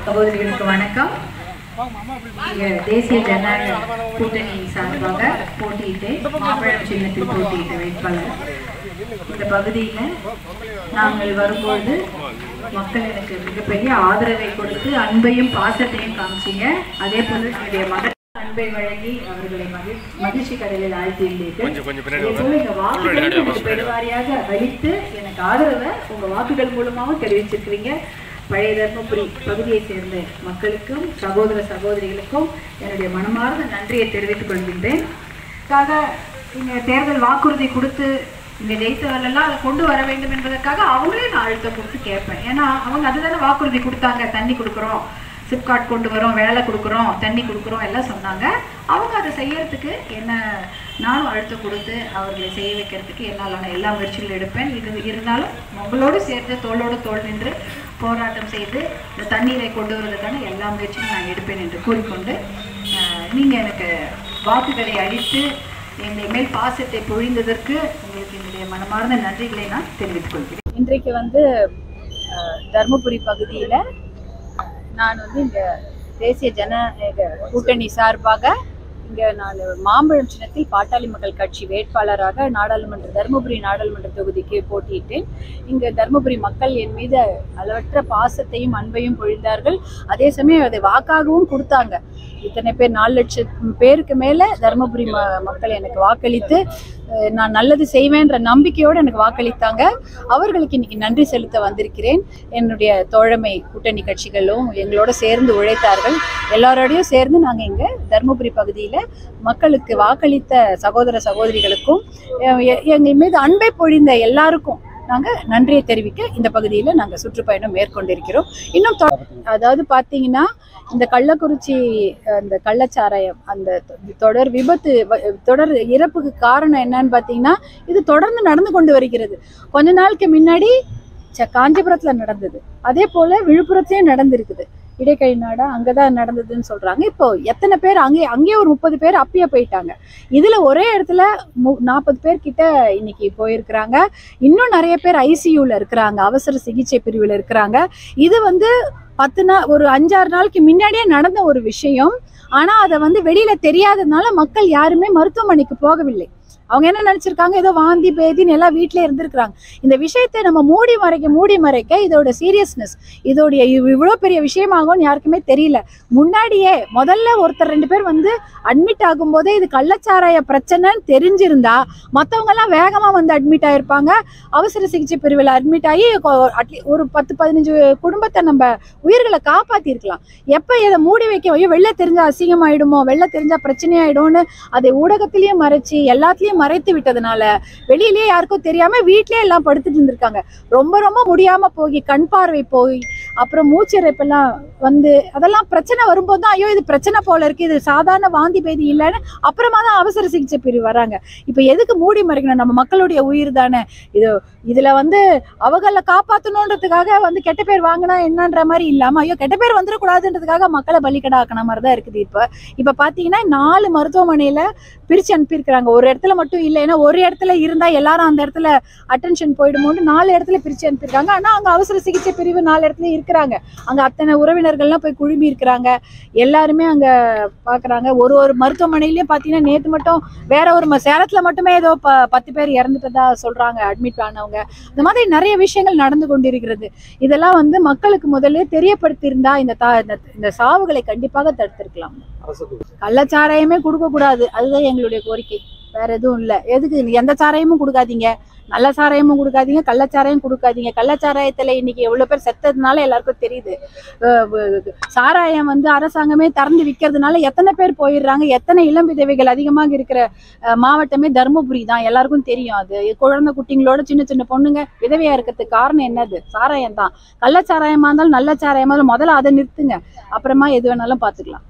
சகோதரிகளுக்கு வணக்கம். தேசிய ஜனநாயக கூட்டணி சார்பாக போட்டியிட்டு மாம்பழம் சின்னத்தில் போட்டியிட்ட வேட்பாளர். இந்த பகுதியில் நாங்கள் வரும்போது மக்கள் எனக்கு மிகப்பெரிய ஆதரவை கொடுத்து அன்பையும் பாசத்தையும் காமிச்சிங்க. அதே போல என்னுடைய மகள் அன்பை வழங்கி அவர்களை மகிழ்ச்சி கடலில் ஆழ்த்தியிருந்தீர்கள். அதே போல இந்த வாக்குகளை எனக்கு பெருவாரியாக அளித்து எனக்கு ஆதரவை உங்க வாக்குகள் மூலமாகவும் தெரிவிச்சிருக்கிறீங்க. பழைய தர்மபுரி பகுதியை சேர்ந்த மக்களுக்கும் சகோதர சகோதரிகளுக்கும் என்னுடைய மனமார்ந்த நன்றியை தெரிவித்துக் கொள்கின்றேன். இங்கே தேர்தல் வாக்குறுதி கொடுத்து இங்கே ஜெயித்தவர்களெல்லாம் அதை கொண்டு வர வேண்டும் என்பதற்காக அவங்களே நான் அழுத்தம் கொடுத்து கேட்பேன். ஏன்னா அவங்க அதுதானே வாக்குறுதி கொடுத்தாங்க. தண்ணி கொடுக்குறோம், சிப்காட் கொண்டு வரோம், வேலை கொடுக்குறோம், தண்ணி கொடுக்குறோம் எல்லாம் சொன்னாங்க. அவங்க அதை செய்யறதுக்கு என்ன நானும் அழுத்தம் கொடுத்து அவர்களை செய்ய வைக்கிறதுக்கு என்னாலான எல்லா முயற்சிகளும் எடுப்பேன். இது இருந்தாலும் உங்களோடு சேர்ந்து தோளோடு தோள் நின்று போராட்டம் செய்து இந்த தண்ணீரை கொண்டு வருவதற்கான எல்லா முயற்சியும் நான் எடுப்பேன் என்று கூறிக்கொண்டு நீங்கள் எனக்கு வாக்குகளை அளித்து எங்கள் மேல் பாசத்தை பொழிந்ததற்கு உங்களுக்கு என்னுடைய மனமார்ந்த நன்றிகளை நான் தெரிவித்துக் கொள்கிறேன். இன்றைக்கு தர்மபுரி பகுதியில் நான் இந்த தேசிய ஜனநாயக கூட்டணி சார்பாக இங்கே நான் மாம்பழம் சின்னத்தில் பாட்டாளி மக்கள் கட்சி வேட்பாளராக தர்மபுரி நாடாளுமன்ற தொகுதிக்கு போட்டியிட்டேன். இங்கே தர்மபுரி மக்கள் என் மீது அளவற்ற பாசத்தையும் அன்பையும் பொழிந்தார்கள். அதே சமயம் அதை வாக்காகவும் கொடுத்தாங்க. இத்தனை பேர் 4 லட்சம் பேருக்கு மேலே தர்மபுரி மக்கள் எனக்கு வாக்களித்து நான் நல்லது செய்வேன்ற நம்பிக்கையோடு எனக்கு வாக்களித்தாங்க. அவர்களுக்கு இன்னைக்கு நன்றி செலுத்த வந்திருக்கிறேன். என்னுடைய தோழமை கூட்டணி கட்சிகளும் எங்களோட சேர்ந்து உழைத்தார்கள். எல்லாரோடையும் சேர்ந்து நாங்கள் இங்கே தர்மபுரி பகுதியில் மக்களுக்கு வாக்களித்த சகோதர சகோதரிகளுக்கும் எங்கள் மீது அன்பை பொழிந்த எல்லாருக்கும் நாங்கள் நன்றியை தெரிவிக்க இந்த பகுதியில் நாங்கள் சுற்றுப்பயணம் மேற்கொண்டிருக்கிறோம். இன்னும் அதாவது பார்த்தீங்கன்னா இந்த கள்ளக்குறிச்சி அந்த கள்ளச்சாராயம் அந்த தொடர் இறப்புக்கு காரணம் என்னன்னு பார்த்தீங்கன்னா இது தொடர்ந்து நடந்து கொண்டு வருகிறது. கொஞ்ச நாளுக்கு முன்னாடி காஞ்சிபுரத்தில் நடந்தது, அதே போல் விழுப்புரத்துலேயும் நடந்திருக்குது. இடைக்கழி நாடா அங்கதான் நடந்ததுன்னு சொல்றாங்க. இப்போ எத்தனை பேர் அங்கேயே ஒரு 30 பேர் அப்பயே போயிட்டாங்க. இதுல ஒரே இடத்துல 40 பேர் கிட்ட இன்னைக்கு போயிருக்கிறாங்க. இன்னும் நிறைய பேர் ஐசியூல இருக்கிறாங்க, அவசர சிகிச்சை பிரிவுல இருக்கிறாங்க. இது ஒரு 5-6 நாளுக்கு முன்னாடியே நடந்த ஒரு விஷயம். ஆனா அதை வெளியில தெரியாததுனால மக்கள் யாருமே மருத்துவமனைக்கு போகவில்லை. அவங்க என்ன நினைச்சிருக்காங்க, ஏதோ வாந்தி பேதின்னு எல்லாம் வீட்டிலே இருந்திருக்கிறாங்க. இந்த விஷயத்தை நம்ம மூடி மறைக்க இதோட சீரியஸ்னஸ், இதோடைய இவ்வளோ பெரிய விஷயமாகும்னு யாருக்குமே தெரியல. முன்னாடியே முதல்ல ஒருத்தர் 2 பேர் அட்மிட் ஆகும்போதே இது கள்ளச்சாராய பிரச்சனைன்னு தெரிஞ்சிருந்தா மற்றவங்க எல்லாம் வேகமா அட்மிட் ஆயிருப்பாங்க. அவசர சிகிச்சை பிரிவில் அட்மிட் ஆகி ஒரு 10-15 குடும்பத்தை நம்ம உயிர்களை காப்பாத்திருக்கலாம். எப்ப இதை மூடி வைக்க வெளில தெரிஞ்சா அசிங்கமாயிடுமோ, வெளில தெரிஞ்சா பிரச்சனையாயிடும்னு அதை ஊடகத்திலயும் மறைச்சு எல்லாத்துலயும் மறைத்து விட்டதுனால வெளியிலேயே யாருக்கும் தெரியாம வீட்லயே எல்லாம் படுத்துட்டு இருந்திருக்காங்க. ரொம்ப ரொம்ப முடியாம போய் கண் பார்வை போய் அப்புறம் மூச்சிறைப்பெல்லாம் அதெல்லாம் பிரச்சனை வரும்போது தான் ஐயோ இது பிரச்சனை போல இருக்கு, இது சாதாரண வாந்தி பேதி இல்லைன்னு அப்புறமா தான் அவசர சிகிச்சை பிரிவு வராங்க. இப்ப எதுக்கு மூடி மறைக்கணும்? நம்ம மக்களுடைய உயிர் தானே. இதுல அவங்கள காப்பாற்றணுன்றதுக்காக கெட்ட பேர் வாங்கினா என்னன்ற மாதிரி இல்லாம ஐயோ கெட்ட பேர் வந்துடக்கூடாதுன்றதுக்காக மக்களை பலிக்கடாக்கின மாதிரி தான் இருக்குது. இப்ப பாத்தீங்கன்னா 4 மருத்துவமனையில பிரிச்சு அனுப்பியிருக்கிறாங்க. ஒரு இடத்துல மட்டும் இல்லை, ஏன்னா ஒரு இடத்துல இருந்தா எல்லாரும் அந்த இடத்துல அட்டென்ஷன் போயிடுமோன்னு 4 இடத்துல பிரிச்சு அனுப்பியிருக்காங்க. ஆனா அங்க அவசர சிகிச்சை பிரிவு 4 இடத்துல இருக்கிறாங்க. அங்க அத்தனை உறவினர்கள்லாம் போய் குழுமி இருக்கிறாங்க. எல்லாருமே அங்க பாக்குறாங்க. ஒரு மருத்துவமனையிலயே பாத்தீங்கன்னா நேத்து மட்டும் வேற ஒரு சேலத்துல மட்டுமே ஏதோ 10 பேர் இறந்துட்டதா சொல்றாங்க அட்மிட் ஆனவங்க. இந்த மாதிரி நிறைய விஷயங்கள் நடந்து கொண்டிருக்கிறது. இதெல்லாம் மக்களுக்கு முதல்ல தெரியப்படுத்தி இருந்தா இந்த சாவுகளை கண்டிப்பாக தடுத்திருக்கலாம். கள்ளச்சாராயமே கொடுக்க கூடாது, அதுதான் எங்களுடைய கோரிக்கை. வேற எதுவும் இல்லை. எதுக்கு எந்த சாராயமும் கொடுக்காதீங்க, நல்ல சாராயமும் கொடுக்காதீங்க, கள்ளச்சாராயம் கொடுக்காதீங்க. கள்ளச்சாராயத்துல இன்னைக்கு எவ்வளவு பேர் செத்ததுனால எல்லாருக்கும் தெரியுது. சாராயம் அரசாங்கமே திறந்து விற்கிறதுனால எத்தனை பேர் போயிடுறாங்க. எத்தனை இளம் விதவைகள் அதிகமாக இருக்கிற மாவட்டமே தர்மபுரி தான், எல்லாருக்கும் தெரியும். அது குழந்தை குட்டிங்களோட சின்ன சின்ன பொண்ணுங்க விதவையா இருக்கிறதுக்கு காரணம் என்னது? சாராயம் தான். கள்ளச்சாராயமா இருந்தாலும் நல்ல சாராயமா இருந்தாலும் முதல்ல அதை நிறுத்துங்க, அப்புறமா எது வேணாலும் பாத்துக்கலாம்.